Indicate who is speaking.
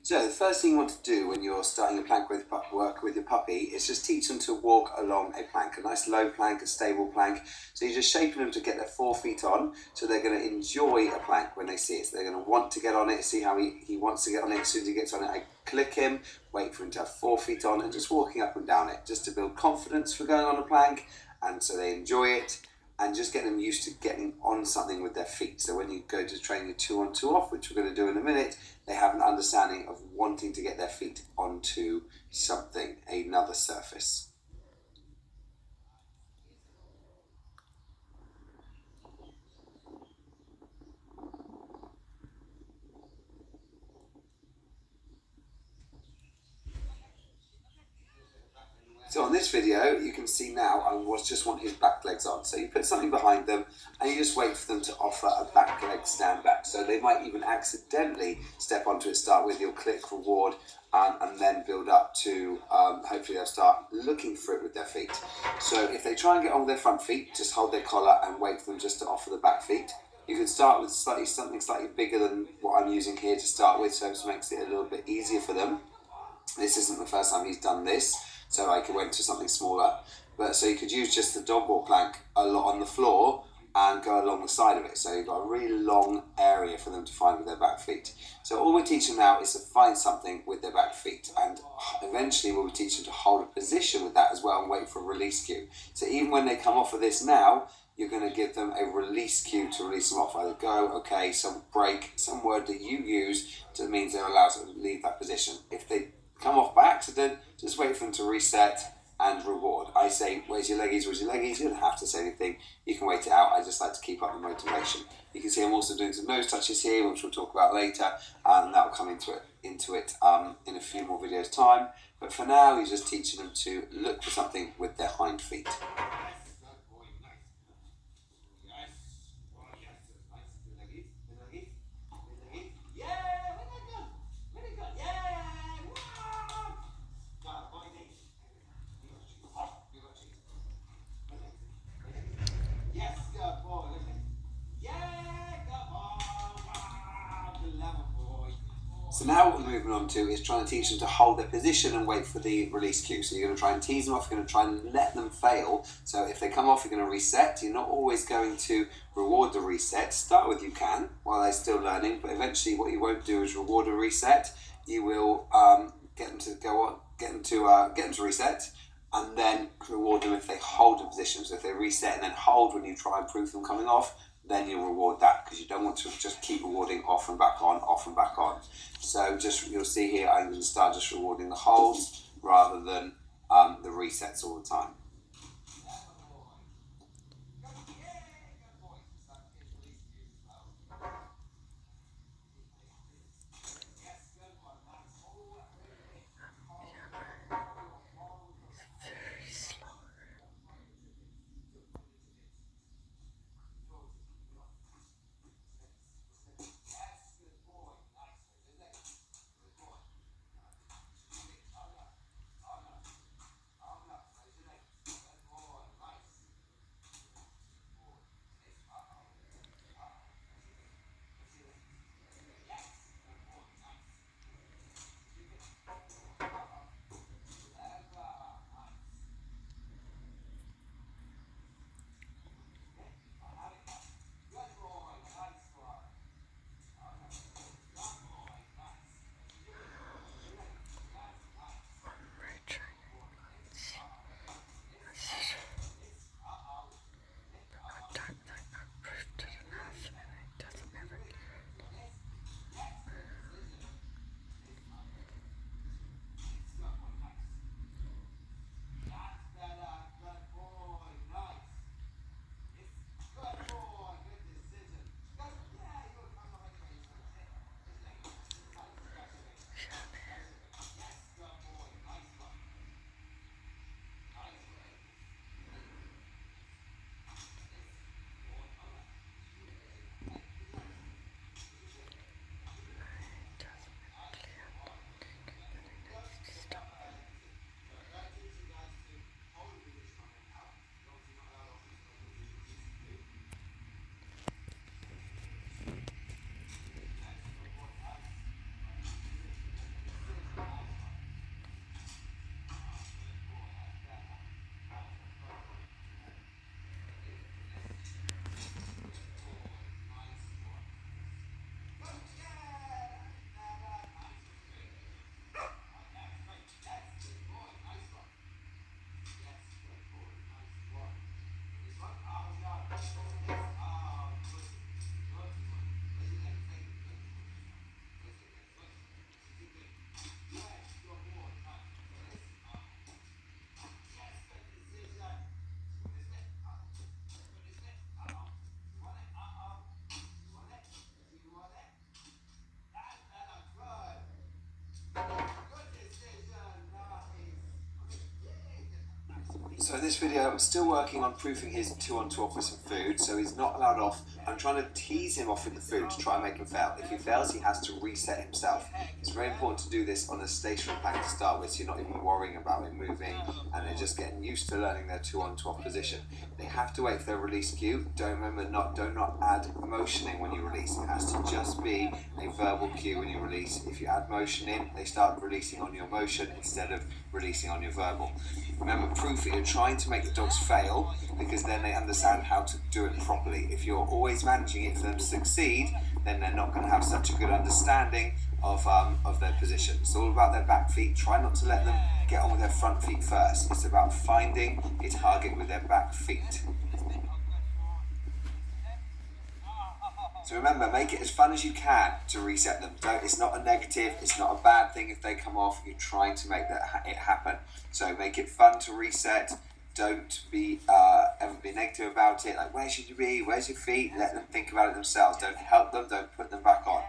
Speaker 1: So the first thing you want to do when you're starting a plank work with your puppy is just teach them to walk along a plank, a nice low plank, a stable plank. So you're just shaping them to get their 4 feet on, so they're going to enjoy a plank when they see it. So they're going to want to get on it, see how he wants to get on it. As soon as he gets on it, I click him, wait for him to have 4 feet on, and just walking up and down it, just to build confidence for going on a plank, and so they enjoy it. And just get them used to getting on something with their feet. So when you go to train your 2 on 2 off, which we're going to do in a minute, they have an understanding of wanting to get their feet onto something, another surface. So on this video, you can see now I just want his back legs on. So you put something behind them and you just wait for them to offer a back leg stand back. So they might even accidentally step onto it, start with your click reward, and then build up to, hopefully they'll start looking for it with their feet. So if they try and get on with their front feet, just hold their collar and wait for them just to offer the back feet. You can start with something slightly bigger than what I'm using here to start with, so it makes it a little bit easier for them. This isn't the first time he's done this, so I went to something smaller. But so you could use just the dog walk plank a lot on the floor and go along the side of it. So you've got a really long area for them to find with their back feet. So all we're teaching now is to find something with their back feet, and eventually we'll teach them to hold a position with that as well and wait for a release cue. So even when they come off of this now, you're going to give them a release cue to release them off. Either go, okay, some break, some word that you use to means they're allowed to leave that position. If they come off by accident, just wait for them to reset and reward. I say, where's your leggies, where's your leggies? You don't have to say anything. You can wait it out. I just like to keep up the motivation. You can see I'm also doing some nose touches here, which we'll talk about later, and that will come into it in a few more videos' time. But for now, you're just teaching them to look for something with their hind feet. So now what we're moving on to is trying to teach them to hold their position and wait for the release cue. So you're going to try and tease them off, you're going to try and let them fail. So if they come off, you're going to reset. You're not always going to reward the reset. Start with you can while they're still learning, but eventually what you won't do is reward a reset. You will get them to go on, get them to reset, and then reward them if they hold a position. So if they reset and then hold when you try and prove them coming off, then you'll reward that, because you don't want to just keep rewarding off and back on, off and back on. So just you'll see here, I'm going to start just rewarding the holds rather than the resets all the time. So in this video, I'm still working on proofing his 2-on-2 off with some food, so he's not allowed off. I'm trying to tease him off with the food to try and make him fail. If he fails, he has to reset himself. It's very important to do this on a stationary plank to start with, so you're not even worrying about him moving, and they're just getting used to learning their 2-on-2 off position. They have to wait for their release cue. Do not add motioning when you release. It has to just be a verbal cue when you release. If you add motion in, they start releasing on your motion instead of releasing on your verbal. Remember, proofing, you're trying to make the dogs fail because then they understand how to do it properly. If you're always managing it for them to succeed, then they're not going to have such a good understanding of their position. It's all about their back feet. Try not to let them get on with their front feet first. It's about finding a target with their back feet. So remember, make it as fun as you can to reset them. It's not a negative, it's not a bad thing if they come off. You're trying to make it happen. So make it fun to reset. Don't be ever be negative about it. Like, where should you be? Where's your feet? Let them think about it themselves. Don't help them. Don't put them back on.